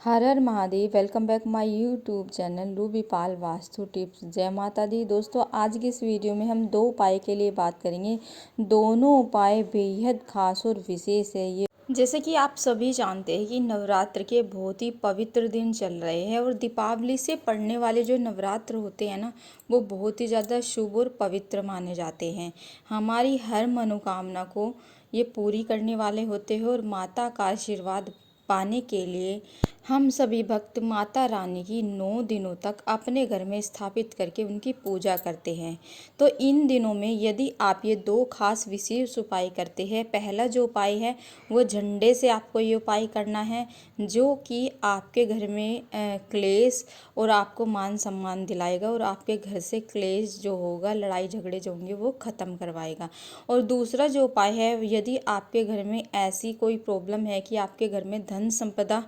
Her Har Mahadev. Welcome back my YouTube channel Ruby Pal vastu tips. जय माता दी। दोस्तों, आज की इस वीडियो में हम दो उपाय के लिए बात करेंगे। दोनों उपाय बेहद खास और विशेष है। ये जैसे कि आप सभी जानते हैं कि नवरात्र के बहुत ही पवित्र दिन चल रहे हैं और दीपावली से पड़ने वाले जो नवरात्र होते हैं ना, वो बहुत ही ज़्यादा शुभ और पवित्र माने जाते हैं। हमारी हर मनोकामना को ये पूरी करने वाले होते हैं और माता का आशीर्वाद पाने के लिए हम सभी भक्त माता रानी की 9 दिनों तक अपने घर में स्थापित करके उनकी पूजा करते हैं। तो इन दिनों में यदि आप ये दो खास विशेष उपाय करते हैं, पहला जो उपाय है वो झंडे से आपको ये उपाय करना है, जो कि आपके घर में क्लेश और आपको मान सम्मान दिलाएगा और आपके घर से क्लेश जो होगा, लड़ाई झगड़े जो होंगे वो ख़त्म करवाएगा। और दूसरा जो उपाय है, यदि आपके घर में ऐसी कोई प्रॉब्लम है कि आपके घर में धन संपदा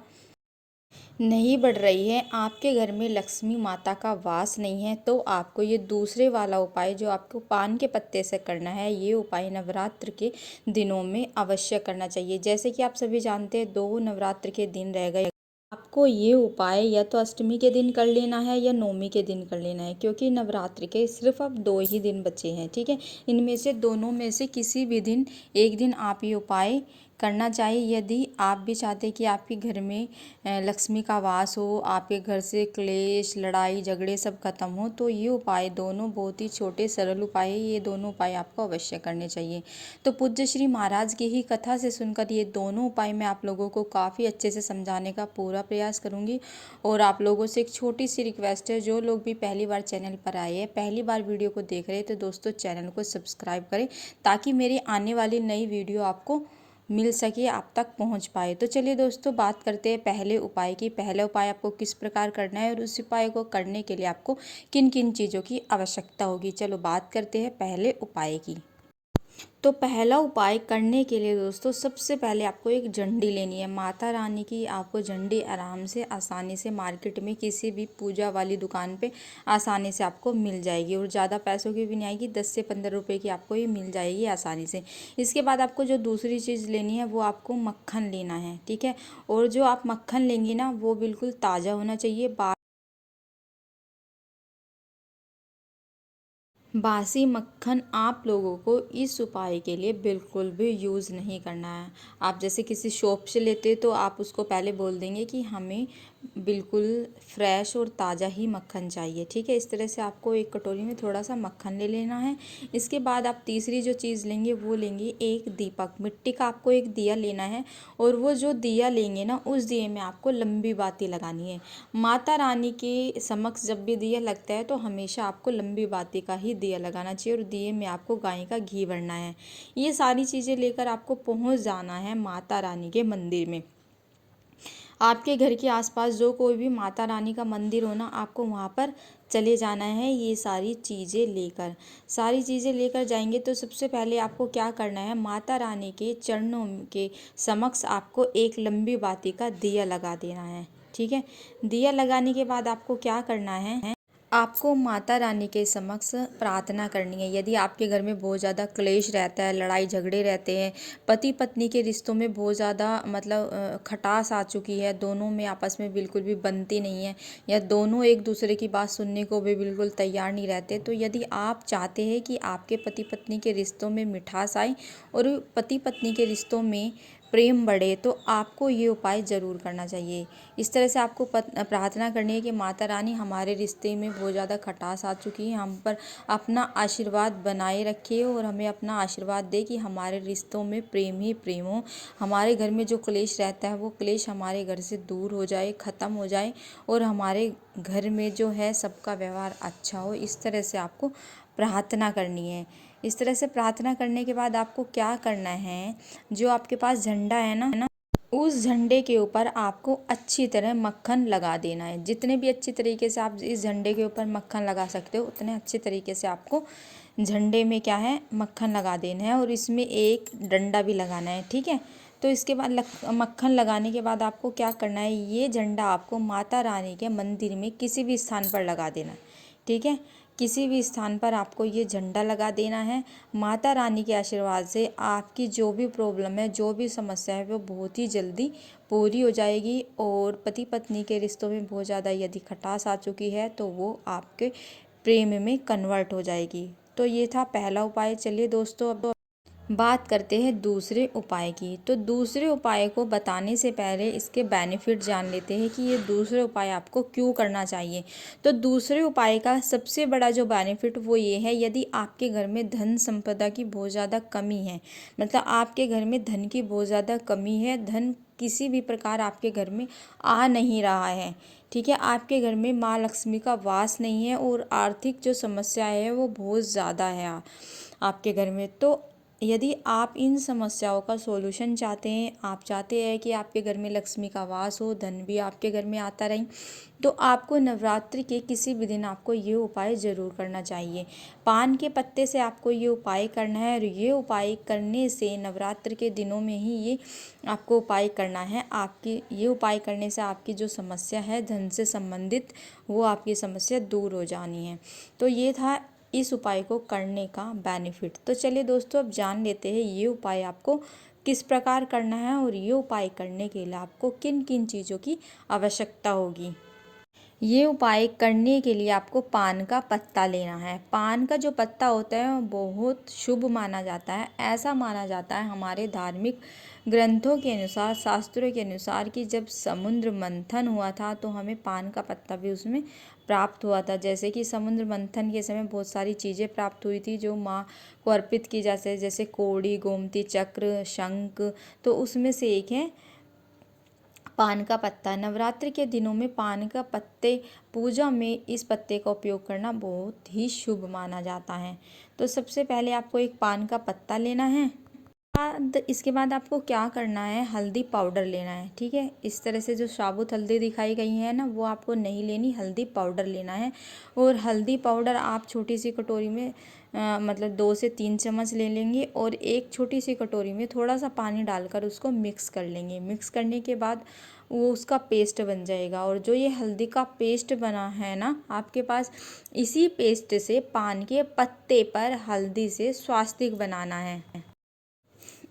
नहीं बढ़ रही है, आपके घर में लक्ष्मी माता का वास नहीं है, तो आपको ये दूसरे वाला उपाय जो आपको पान के पत्ते से करना है, ये उपाय नवरात्र के दिनों में अवश्य करना चाहिए। जैसे कि आप सभी जानते हैं, 2 नवरात्र के दिन रह गए। आपको ये उपाय या तो अष्टमी के दिन कर लेना है या नवमी के दिन कर लेना है, क्योंकि नवरात्रि के सिर्फ अब 2 ही दिन बचे हैं। ठीक है, इनमें से दोनों में से किसी भी दिन एक दिन आप ये उपाय करना चाहिए। यदि आप भी चाहते हैं कि आपके घर में लक्ष्मी का वास हो, आपके घर से क्लेश लड़ाई झगड़े सब खत्म हो, तो ये उपाय दोनों बहुत ही छोटे सरल उपाय है। ये दोनों उपाय आपको अवश्य करने चाहिए। तो पूज्य श्री महाराज की ही कथा से सुनकर ये दोनों उपाय मैं आप लोगों को काफ़ी अच्छे से समझाने का पूरा प्रयास करूंगी। और आप लोगों से एक छोटी सी रिक्वेस्ट है, जो लोग भी पहली बार चैनल पर आए हैं, पहली बार वीडियो को देख रहे हैं, तो दोस्तों चैनल को सब्सक्राइब करें, ताकि मेरी आने वाली नई वीडियो आपको मिल सके, आप तक पहुंच पाए। तो चलिए दोस्तों, बात करते हैं पहले उपाय की। पहला उपाय आपको किस प्रकार करना है और उस उपाय को करने के लिए आपको किन किन चीज़ों की आवश्यकता होगी। चलो बात करते हैं पहले उपाय की। तो पहला उपाय करने के लिए दोस्तों, सबसे पहले आपको एक झंडी लेनी है। माता रानी की आपको झंडी आराम से आसानी से मार्केट में किसी भी पूजा वाली दुकान पे आसानी से आपको मिल जाएगी, और ज़्यादा पैसों की भी नहीं आएगी, 10 से 15 रुपए की आपको ये मिल जाएगी आसानी से। इसके बाद आपको जो दूसरी चीज़ लेनी है, वो आपको मक्खन लेना है। ठीक है, और जो आप मक्खन लेंगी ना, वो बिल्कुल ताज़ा होना चाहिए। बासी मक्खन आप लोगों को इस उपाय के लिए बिल्कुल भी यूज़ नहीं करना है। आप जैसे किसी शॉप से लेते तो आप उसको पहले बोल देंगे कि हमें बिल्कुल फ्रेश और ताज़ा ही मक्खन चाहिए। ठीक है, इस तरह से आपको एक कटोरी में थोड़ा सा मक्खन ले लेना है। इसके बाद आप तीसरी जो चीज़ लेंगे, वो लेंगे एक दीपक। मिट्टी का आपको एक दिया लेना है, और वो जो दिया लेंगे ना, उस दिए में आपको लंबी बाती लगानी है। माता रानी के समक्ष जब भी दिया लगता है, तो हमेशा आपको लंबी बाती का ही दिया लगाना चाहिए, और दिए में आपको गाय का घी भरना है। ये सारी चीज़ें लेकर आपको पहुंच जाना है माता रानी के मंदिर में। आपके घर के आसपास जो कोई भी माता रानी का मंदिर हो ना, आपको वहाँ पर चले जाना है। ये सारी चीज़ें लेकर जाएंगे, तो सबसे पहले आपको क्या करना है, माता रानी के चरणों के समक्ष आपको एक लंबी बाती का दिया लगा देना है। ठीक है, दिया लगाने के बाद आपको क्या करना है, आपको माता रानी के समक्ष प्रार्थना करनी है। यदि आपके घर में बहुत ज़्यादा क्लेश रहता है, लड़ाई झगड़े रहते हैं, पति पत्नी के रिश्तों में बहुत ज़्यादा खटास आ चुकी है, दोनों में आपस में बिल्कुल भी बनती नहीं है, या दोनों एक दूसरे की बात सुनने को भी बिल्कुल तैयार नहीं रहते, तो यदि आप चाहते हैं कि आपके पति पत्नी के रिश्तों में मिठास आए और पति पत्नी के रिश्तों में प्रेम बढ़े, तो आपको ये उपाय ज़रूर करना चाहिए। इस तरह से आपको प्रार्थना करनी है कि माता रानी, हमारे रिश्ते में बहुत ज़्यादा खटास आ चुकी है, हम पर अपना आशीर्वाद बनाए रखिए और हमें अपना आशीर्वाद दे कि हमारे रिश्तों में प्रेम ही प्रेम हो। हमारे घर में जो क्लेश रहता है, वो क्लेश हमारे घर से दूर हो जाए, ख़त्म हो जाए, और हमारे घर में जो है सबका व्यवहार अच्छा हो। इस तरह से आपको प्रार्थना करनी है। इस तरह से प्रार्थना करने के बाद आपको क्या करना है, जो आपके पास झंडा है ना, उस झंडे के ऊपर आपको अच्छी तरह मक्खन लगा देना है। जितने भी अच्छी तरीके से आप इस झंडे के ऊपर मक्खन लगा सकते हो, उतने अच्छे तरीके से आपको झंडे में क्या है, मक्खन लगा देना है, और इसमें एक डंडा भी लगाना है। ठीक है, तो इसके बाद मक्खन लगाने के बाद आपको क्या करना है, ये झंडा आपको माता रानी के मंदिर में किसी भी स्थान पर लगा देना है। ठीक है, किसी भी स्थान पर आपको ये झंडा लगा देना है। माता रानी के आशीर्वाद से आपकी जो भी प्रॉब्लम है, जो भी समस्या है, वो बहुत ही जल्दी पूरी हो जाएगी। और पति पत्नी के रिश्तों में बहुत ज़्यादा यदि खटास आ चुकी है तो वो आपके प्रेम में कन्वर्ट हो जाएगी। तो ये था पहला उपाय। चलिए दोस्तों, अब बात करते हैं दूसरे उपाय की। तो दूसरे उपाय को बताने से पहले इसके बेनिफिट जान लेते हैं कि ये दूसरे उपाय आपको क्यों करना चाहिए। तो दूसरे उपाय का सबसे बड़ा जो बेनिफिट वो ये है, यदि आपके घर में धन संपदा की बहुत ज़्यादा कमी है, मतलब आपके घर में धन की बहुत ज़्यादा कमी है, धन किसी भी प्रकार आपके घर में आ नहीं रहा है, ठीक है, आपके घर में माँ लक्ष्मी का वास नहीं है और आर्थिक जो समस्या है वो बहुत ज़्यादा है आपके घर में। तो यदि आप इन समस्याओं का सॉल्यूशन चाहते हैं, आप चाहते हैं कि आपके घर में लक्ष्मी का वास हो, धन भी आपके घर में आता रहे, तो आपको नवरात्रि के किसी भी दिन आपको ये उपाय ज़रूर करना चाहिए। पान के पत्ते से आपको ये उपाय करना है और ये उपाय करने से नवरात्रि के दिनों में ही ये आपको उपाय करना है। आपकी ये उपाय करने से आपकी जो समस्या है धन से संबंधित, वो आपकी समस्या दूर हो जानी है। तो ये था इस उपाय को करने का बेनिफिट। तो चलिए दोस्तों, अब जान लेते हैं ये उपाय आपको किस प्रकार करना है और ये उपाय करने के लिए आपको किन किन चीज़ों की आवश्यकता होगी। ये उपाय करने के लिए आपको पान का पत्ता लेना है। पान का जो पत्ता होता है वो बहुत शुभ माना जाता है। ऐसा माना जाता है हमारे धार्मिक ग्रंथों के अनुसार, शास्त्रों के अनुसार, कि जब समुद्र मंथन हुआ था तो हमें पान का पत्ता भी उसमें प्राप्त हुआ था। जैसे कि समुद्र मंथन के समय बहुत सारी चीज़ें प्राप्त हुई थी जो माँ को अर्पित की जाती है, जैसे कौड़ी, गोमती चक्र, शंख। तो उसमें से एक है पान का पत्ता। नवरात्रि के दिनों में पान का पत्ते पूजा में इस पत्ते का उपयोग करना बहुत ही शुभ माना जाता है। तो सबसे पहले आपको एक पान का पत्ता लेना है। इसके बाद आपको क्या करना है, हल्दी पाउडर लेना है, ठीक है। इस तरह से जो साबुत हल्दी दिखाई गई है ना, वो आपको नहीं लेनी, हल्दी पाउडर लेना है। और हल्दी पाउडर आप छोटी सी कटोरी में मतलब 2 से 3 चम्मच ले लेंगे और एक छोटी सी कटोरी में थोड़ा सा पानी डालकर उसको मिक्स कर लेंगे। मिक्स करने के बाद वो उसका पेस्ट बन जाएगा। और जो ये हल्दी का पेस्ट बना है ना आपके पास, इसी पेस्ट से पान के पत्ते पर हल्दी से स्वास्तिक बनाना है।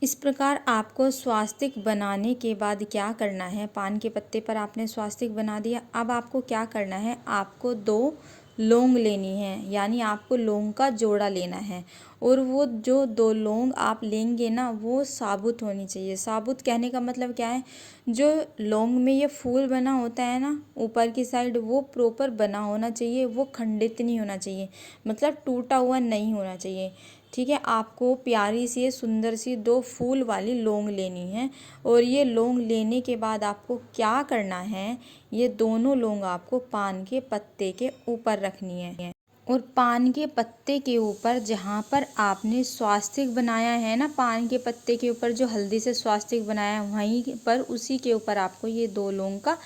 इस प्रकार आपको स्वास्तिक बनाने के बाद क्या करना है, पान के पत्ते पर आपने स्वास्तिक बना दिया। अब आपको क्या करना है, आपको 2 लौंग लेनी है, यानी आपको लौंग का जोड़ा लेना है। और वो जो 2 लौंग आप लेंगे ना, वो साबुत होनी चाहिए। साबुत कहने का मतलब क्या है, जो लौंग में ये फूल बना होता है ना ऊपर की साइड, वो प्रॉपर बना होना चाहिए, वो खंडित नहीं होना चाहिए, मतलब टूटा हुआ नहीं होना चाहिए, ठीक है। आपको प्यारी सी सुंदर सी 2 फूल वाली लौंग लेनी है। और ये लौंग लेने के बाद आपको क्या करना है, ये दोनों लौंग आपको पान के पत्ते के ऊपर रखनी है। और पान के पत्ते के ऊपर जहाँ पर आपने स्वास्तिक बनाया है ना, पान के पत्ते के ऊपर जो हल्दी से स्वास्तिक बनाया है, वहीं पर उसी के ऊपर आपको ये 2 लौंग का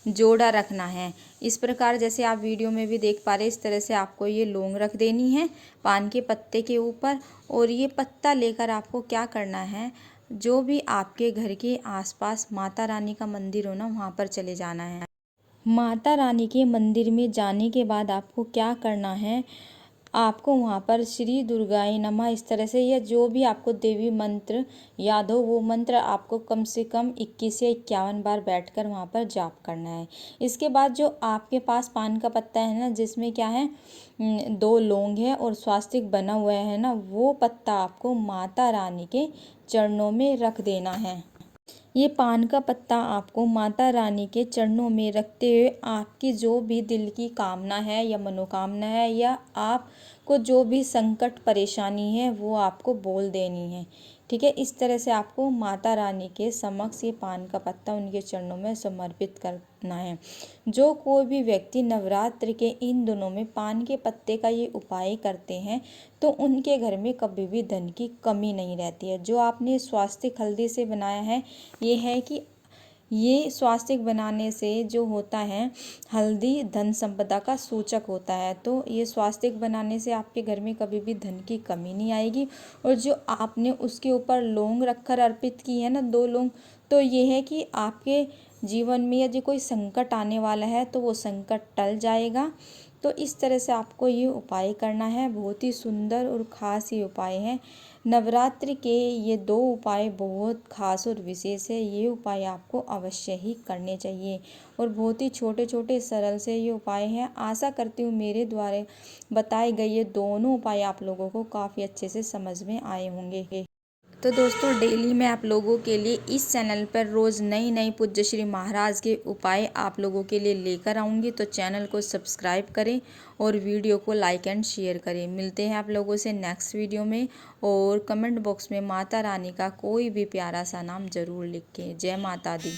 जोड़ा रखना है। इस प्रकार जैसे आप वीडियो में भी देख पा रहे, इस तरह से आपको ये लौंग रख देनी है पान के पत्ते के ऊपर। और ये पत्ता लेकर आपको क्या करना है, जो भी आपके घर के आसपास माता रानी का मंदिर हो ना, वहाँ पर चले जाना है। माता रानी के मंदिर में जाने के बाद आपको क्या करना है, आपको वहाँ पर श्री दुर्गाए नमः इस तरह से, या जो भी आपको देवी मंत्र याद हो, वो मंत्र आपको कम से कम 21 या 51 बार बैठकर वहाँ पर जाप करना है। इसके बाद जो आपके पास पान का पत्ता है ना, जिसमें क्या है 2 लौंग है और स्वास्तिक बना हुआ है ना, वो पत्ता आपको माता रानी के चरणों में रख देना है। ये पान का पत्ता आपको माता रानी के चरणों में रखते हुए आपकी जो भी दिल की कामना है या मनोकामना है, या आपको जो भी संकट परेशानी है, वो आपको बोल देनी है, ठीक है। इस तरह से आपको माता रानी के समक्ष ये पान का पत्ता उनके चरणों में समर्पित करना है। जो कोई भी व्यक्ति नवरात्रि के इन दिनों में पान के पत्ते का ये उपाय करते हैं, तो उनके घर में कभी भी धन की कमी नहीं रहती है। जो आपने स्वास्तिक हल्दी से बनाया है, ये है कि ये स्वास्तिक बनाने से जो होता है, हल्दी धन संपदा का सूचक होता है। तो ये स्वास्तिक बनाने से आपके घर में कभी भी धन की कमी नहीं आएगी। और जो आपने उसके ऊपर लौंग रखकर अर्पित की है ना 2 लौंग, तो ये है कि आपके जीवन में यदि कोई संकट आने वाला है तो वो संकट टल जाएगा, तो इस तरह से आपको ये उपाय करना है। बहुत ही सुंदर और ख़ास ये उपाय है। नवरात्रि के ये 2 उपाय बहुत ख़ास और विशेष है। ये उपाय आपको अवश्य ही करने चाहिए और बहुत ही छोटे छोटे सरल से ये उपाय हैं। आशा करती हूँ मेरे द्वारा बताए गए ये दोनों उपाय आप लोगों को काफ़ी अच्छे से समझ में आए होंगे। तो दोस्तों डेली मैं आप लोगों के लिए इस चैनल पर रोज़ नई नई पूज्य श्री महाराज के उपाय आप लोगों के लिए लेकर आऊँगी। तो चैनल को सब्सक्राइब करें और वीडियो को लाइक एंड शेयर करें। मिलते हैं आप लोगों से नेक्स्ट वीडियो में और कमेंट बॉक्स में माता रानी का कोई भी प्यारा सा नाम ज़रूर लिखें। जय माता दी।